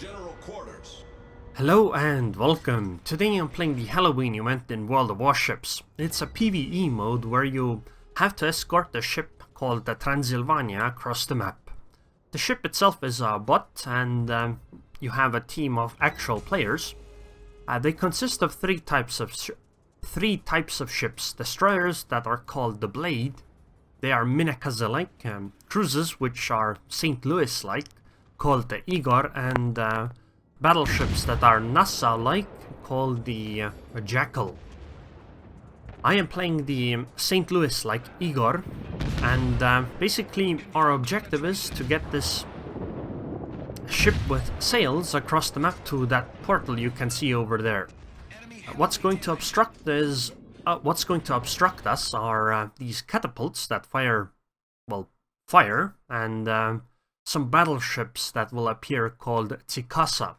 General quarters. Hello and welcome. Today I'm playing the Halloween event in World of Warships. It's a PvE mode where you have to escort a ship called the Transylvania across the map. The ship itself is a bot and you have a team of actual players. They consist of three types of ships. Destroyers that are called the Blade. They are Minakaza-like. Cruisers which are St. Louis-like, called the Igor, and battleships that are NASA-like, called the Jackal. I am playing the St. Louis-like Igor, and basically our objective is to get this ship with sails across the map to that portal you can see over there. What's going to obstruct us are these catapults that fire, and some battleships that will appear called Zikasas.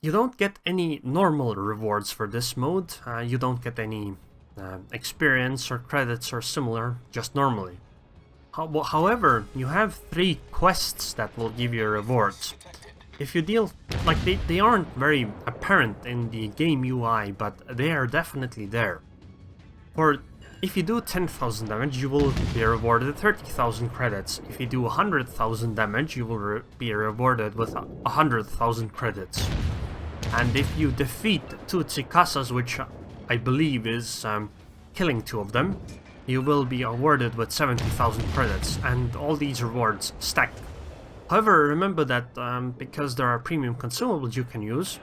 You don't get any normal rewards for this mode. You don't get any experience or credits or similar, just normally. However, you have 3 quests that will give you rewards. If you deal, they aren't very apparent in the game UI, but they are definitely there. If you do 10,000 damage, you will be rewarded 30,000 credits. If you do 100,000 damage, you will be rewarded with 100,000 credits. And if you defeat 2 Zikasas, which I believe is killing 2 of them, you will be awarded with 70,000 credits, and all these rewards stack. However, remember that because there are premium consumables you can use,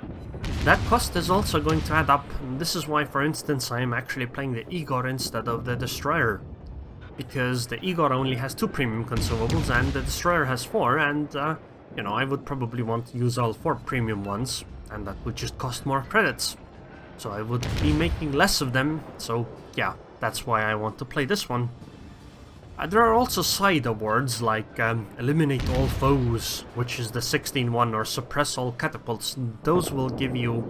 that cost is also going to add up. And this is why, for instance, I am actually playing the Igor instead of the Destroyer. Because the Igor only has 2 premium consumables and the Destroyer has 4, and you know, I would probably want to use all 4 premium ones, and that would just cost more credits. So I would be making less of them, so yeah, that's why I want to play this one. There are also side awards like Eliminate All Foes, which is the 16-1, or Suppress All Catapults. Those will give you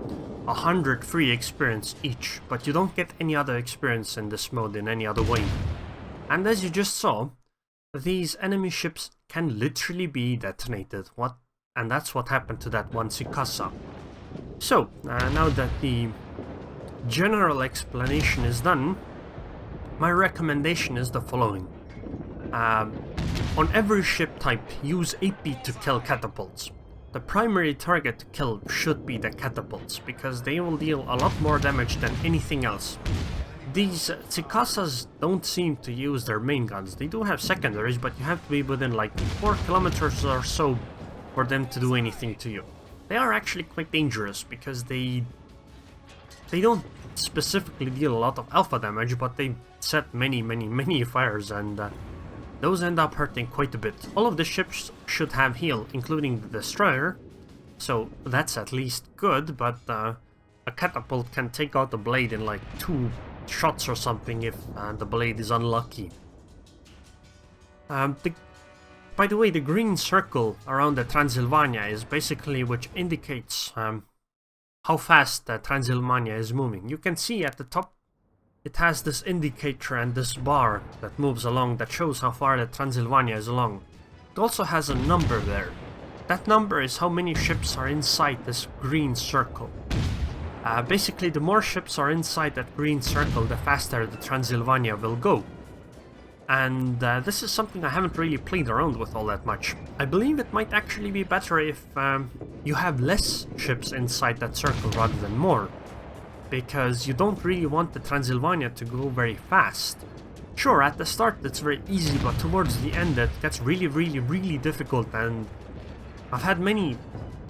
100 free experience each, but you don't get any other experience in this mode in any other way. And as you just saw, these enemy ships can literally be detonated. And that's what happened to that one Zikasa. So, now that the general explanation is done, my recommendation is the following. On every ship type, use AP to kill catapults. The primary target to kill should be the catapults, because they will deal a lot more damage than anything else. These Zikasas don't seem to use their main guns. They do have secondaries, but you have to be within like 4 kilometers or so for them to do anything to you. They are actually quite dangerous, because they don't specifically deal a lot of alpha damage, but they set many fires, and those end up hurting quite a bit. All of the ships should have heal, including the Destroyer, so that's at least good, but a catapult can take out the Blade in like 2 shots or something if the Blade is unlucky. By the way, the green circle around the Transylvania is basically which indicates how fast the Transylvania is moving. You can see at the top it has this indicator and this bar that moves along that shows how far the Transylvania is along. It also has a number there. That number is how many ships are inside this green circle. Basically, the more ships are inside that green circle, the faster the Transylvania will go. And this is something I haven't really played around with all that much. I believe it might actually be better if you have less ships inside that circle rather than more, because you don't really want the Transylvania to go very fast. Sure, at the start it's very easy, but towards the end it gets really difficult, and I've had many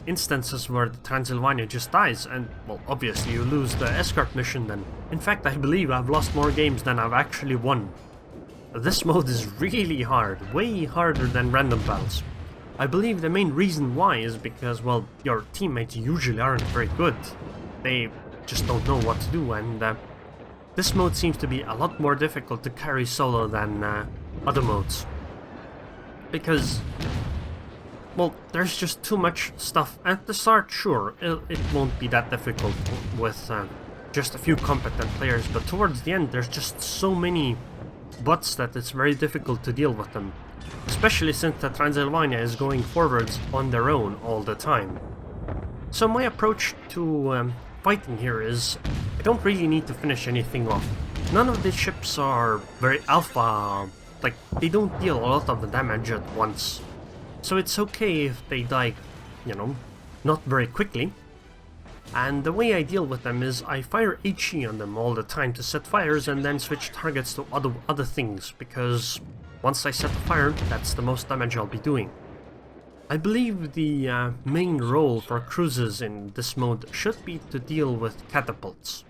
instances where the Transylvania just dies, and well, obviously you lose the escort mission then. In fact, I believe I've lost more games than I've actually won. This mode is really hard, way harder than random battles. I believe the main reason why is because, well, your teammates usually aren't very good. They just don't know what to do, and this mode seems to be a lot more difficult to carry solo than other modes. Because, well, there's just too much stuff. At the start, sure, it won't be that difficult with just a few competent players, but towards the end there's just so many bots that it's very difficult to deal with them. especially since the Transylvania is going forwards on their own all the time. So my approach to fighting here is, I don't really need to finish anything off. None of the ships are very alpha, like they don't deal a lot of the damage at once. So it's okay if they die, you know, not very quickly. And the way I deal with them is I fire HE on them all the time to set fires and then switch targets to other things, because once I set the fire, that's the most damage I'll be doing. I believe the main role for cruisers in this mode should be to deal with catapults.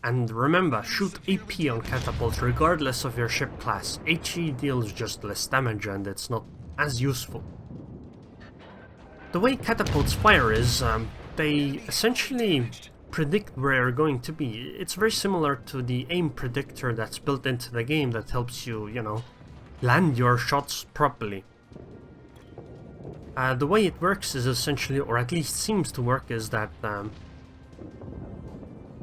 And remember, shoot AP on catapults regardless of your ship class. HE deals just less damage and it's not as useful. The way catapults fire is, they essentially predict where you're going to be. It's very similar to the aim predictor that's built into the game that helps you, you know, land your shots properly. The way it works is essentially, or at least seems to work, is that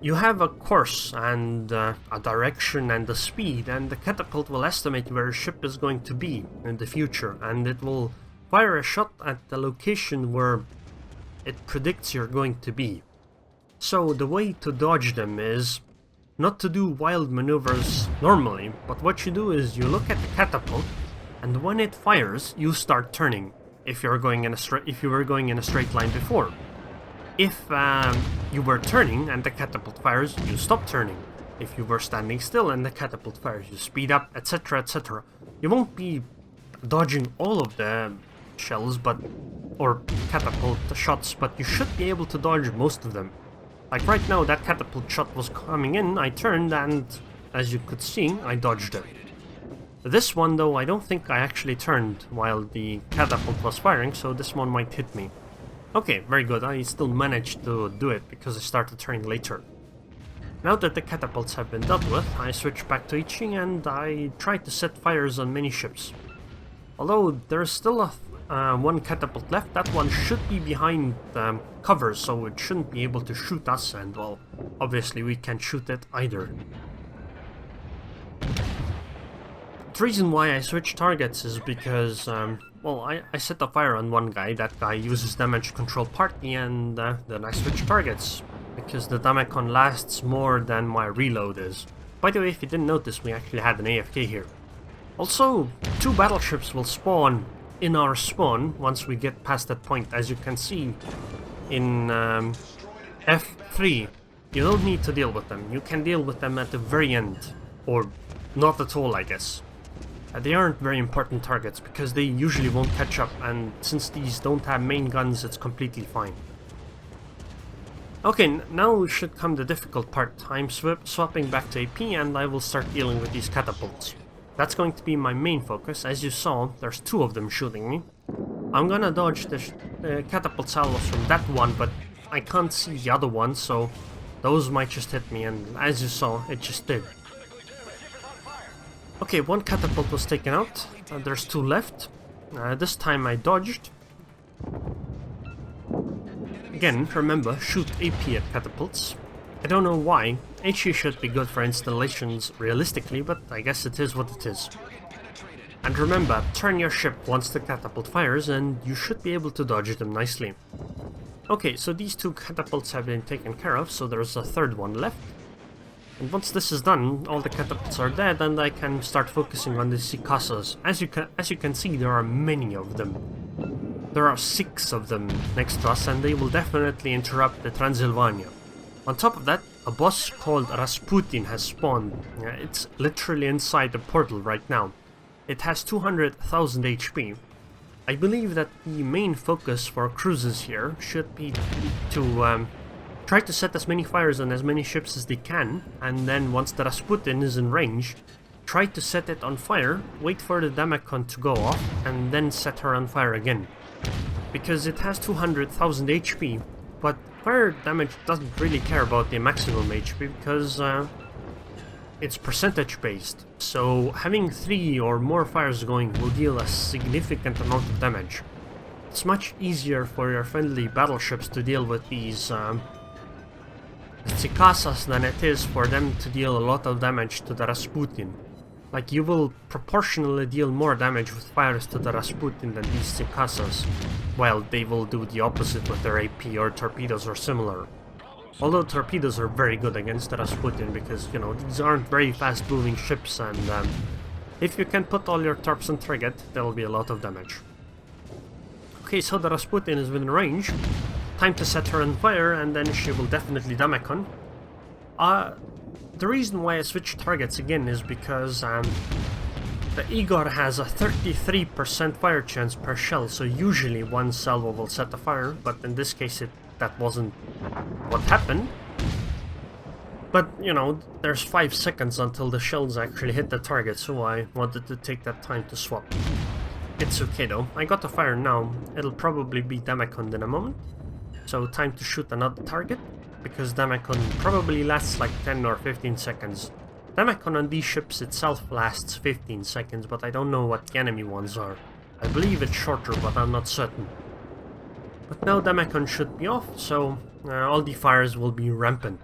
you have a course and a direction and a speed, and the catapult will estimate where your ship is going to be in the future, and it will fire a shot at the location where it predicts you're going to be. So the way to dodge them is not to do wild maneuvers normally, but what you do is you look at the catapult, and when it fires, you start turning. If you were going in a straight line before. If you were turning and the catapult fires, you stop turning. If you were standing still and the catapult fires, you speed up, etc, etc. You won't be dodging all of the shells or catapult shots, but you should be able to dodge most of them. Like right now, that catapult shot was coming in, I turned, and as you could see, I dodged it. This one though, I don't think I actually turned while the catapult was firing, so this one might hit me. Okay, very good, I still managed to do it because I started turning later. Now that the catapults have been dealt with, I switch back to HE and I try to set fires on many ships. Although there's still one catapult left, that one should be behind cover, so it shouldn't be able to shoot us, and well, obviously we can't shoot it either. The reason why I switch targets is because, well, I set a fire on one guy, that guy uses damage control partly, and then I switch targets, because the damacon lasts more than my reload is. By the way, if you didn't notice, we actually had an AFK here. Also, 2 battleships will spawn in our spawn once we get past that point, as you can see in F3. You don't need to deal with them, you can deal with them at the very end, or not at all, I guess. They aren't very important targets because they usually won't catch up, and since these don't have main guns, it's completely fine. Okay, now should come the difficult part. I'm swapping back to AP and I will start dealing with these catapults. That's going to be my main focus. As you saw, there's 2 of them shooting me. I'm gonna dodge the catapult salvos from that one, but I can't see the other one, so those might just hit me, and as you saw, it just did. Okay, 1 catapult was taken out, there's 2 left. This time I dodged. Again, remember, shoot AP at catapults. I don't know why. HE should be good for installations realistically, but I guess it is what it is. And remember, turn your ship once the catapult fires and you should be able to dodge them nicely. Okay, so these 2 catapults have been taken care of, so there's a 3rd one left. And once this is done, all the catapults are dead and I can start focusing on the Zikasas. As you can see, there are many of them. There are 6 of them next to us, and they will definitely interrupt the Transylvania. On top of that, a boss called Rasputin has spawned. It's literally inside the portal right now. It has 200,000 HP. I believe that the main focus for cruisers here should be to try to set as many fires on as many ships as they can, and then once the Rasputin is in range, try to set it on fire, wait for the damacon to go off, and then set her on fire again. Because it has 200,000 HP, but fire damage doesn't really care about the maximum HP because it's percentage based. So having 3 or more fires going will deal a significant amount of damage. It's much easier for your friendly battleships to deal with these Zikasas than it is for them to deal a lot of damage to the Rasputin. Like, you will proportionally deal more damage with fires to the Rasputin than these Zikasas, while they will do the opposite with their AP or torpedoes or similar. Although torpedoes are very good against the Rasputin because, you know, these aren't very fast moving ships, and if you can put all your torps on target, there will be a lot of damage. Okay, so the Rasputin is within range. Time to set her on fire, and then she will definitely damage. The reason why I switched targets again is because the Igor has a 33% fire chance per shell, so usually one salvo will set the fire, but in this case that wasn't what happened. But, you know, there's 5 seconds until the shells actually hit the target, so I wanted to take that time to swap. It's okay though, I got the fire now, it'll probably be Damacon in a moment. So time to shoot another target, because Damacon probably lasts like 10 or 15 seconds. Damacon on these ships itself lasts 15 seconds, but I don't know what the enemy ones are. I believe it's shorter, but I'm not certain. But now Damacon should be off, so all the fires will be rampant.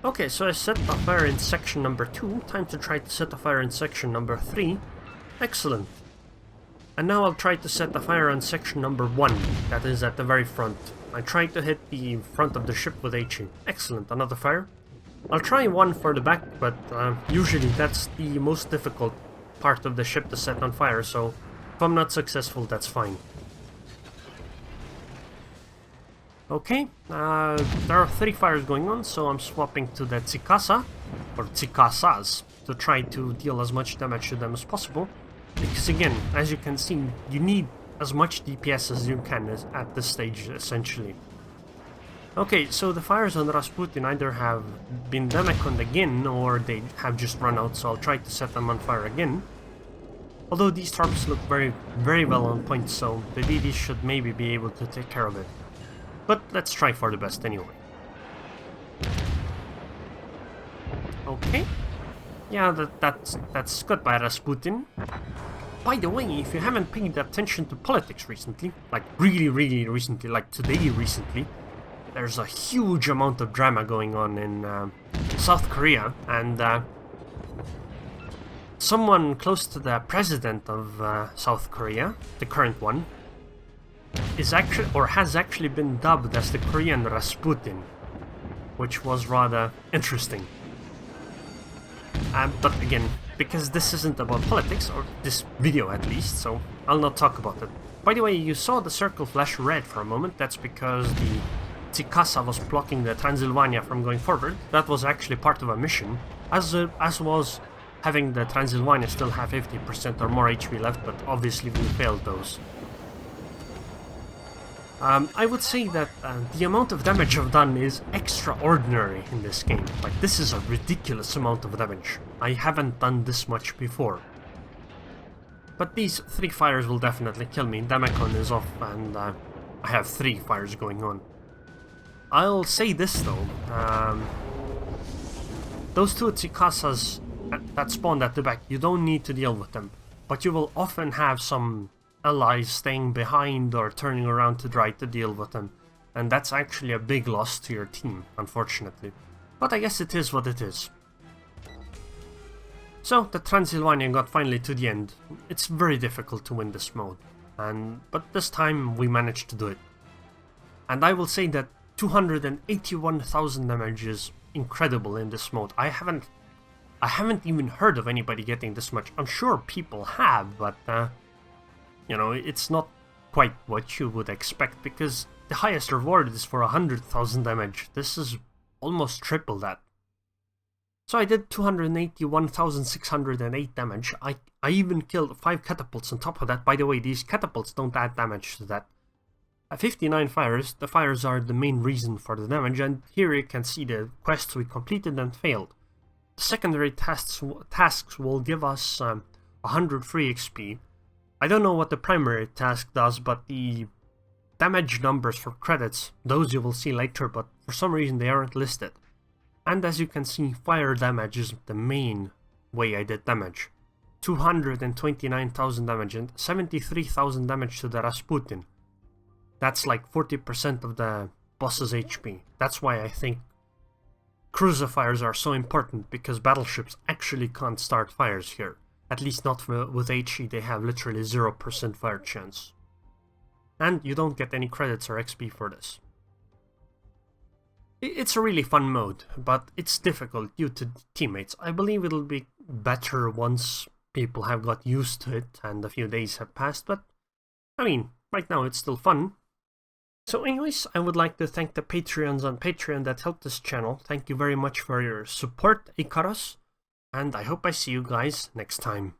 Okay, so I set the fire in section number 2, time to try to set the fire in section number 3. Excellent. And now I'll try to set the fire on section number 1, that is at the very front. I tried to hit the front of the ship with HE. Excellent, another fire. I'll try one for the back, but usually that's the most difficult part of the ship to set on fire, so if I'm not successful, that's fine. Okay, there are 3 fires going on, so I'm swapping to the Zikasa, or Zikasas, to try to deal as much damage to them as possible. Because again, as you can see, you need as much DPS as you can at this stage, essentially. Okay, so the fires on Rasputin either have been damaconed again, or they have just run out, so I'll try to set them on fire again. Although these torps look very, very well on point, so the DD should maybe be able to take care of it. But let's try for the best anyway. Okay. Yeah, that's good by Rasputin. By the way, if you haven't paid attention to politics recently, like really recently, like today recently, there's a huge amount of drama going on in South Korea, and someone close to the president of South Korea, the current one, is actually, or has actually been dubbed as the Korean Rasputin, which was rather interesting. But again, because this isn't about politics, or this video at least, so I'll not talk about it. By the way, you saw the circle flash red for a moment. That's because the Zikasa was blocking the Transylvania from going forward. That was actually part of a mission, as was having the Transylvania still have 50% or more HP left, but obviously we failed those. I would say that the amount of damage I've done is extraordinary in this game. Like, this is a ridiculous amount of damage. I haven't done this much before. But these 3 fires will definitely kill me. Damacon is off, and I have 3 fires going on. I'll say this though, those 2 Zikasas that spawned at the back, you don't need to deal with them. But you will often have some allies staying behind or turning around to try to deal with them, and that's actually a big loss to your team, unfortunately. But I guess it is what it is. So the Transylvania got finally to the end. It's very difficult to win this mode, but this time we managed to do it. And I will say that 281,000 damage is incredible in this mode. I haven't even heard of anybody getting this much. I'm sure people have, but you know, it's not quite what you would expect, because the highest reward is for 100,000 damage. This is almost triple that. So I did 281,608 damage. I even killed 5 catapults on top of that. By the way, these catapults don't add damage to that. At 59 fires, the fires are the main reason for the damage, and here you can see the quests we completed and failed. The secondary tasks will give us 100 free XP. I don't know what the primary task does, but the damage numbers for credits, those you will see later, but for some reason they aren't listed. And as you can see, fire damage is the main way I did damage. 229,000 damage and 73,000 damage to the Rasputin. That's like 40% of the boss's HP. That's why I think cruiser fires are so important, because battleships actually can't start fires here. At least not with HE, they have literally 0% fire chance. And you don't get any credits or XP for this. It's a really fun mode, but it's difficult due to teammates. I believe it'll be better once people have got used to it and a few days have passed, but I mean, right now it's still fun. So anyways, I would like to thank the Patreons on Patreon that helped this channel. Thank you very much for your support, Ikaros, and I hope I see you guys next time.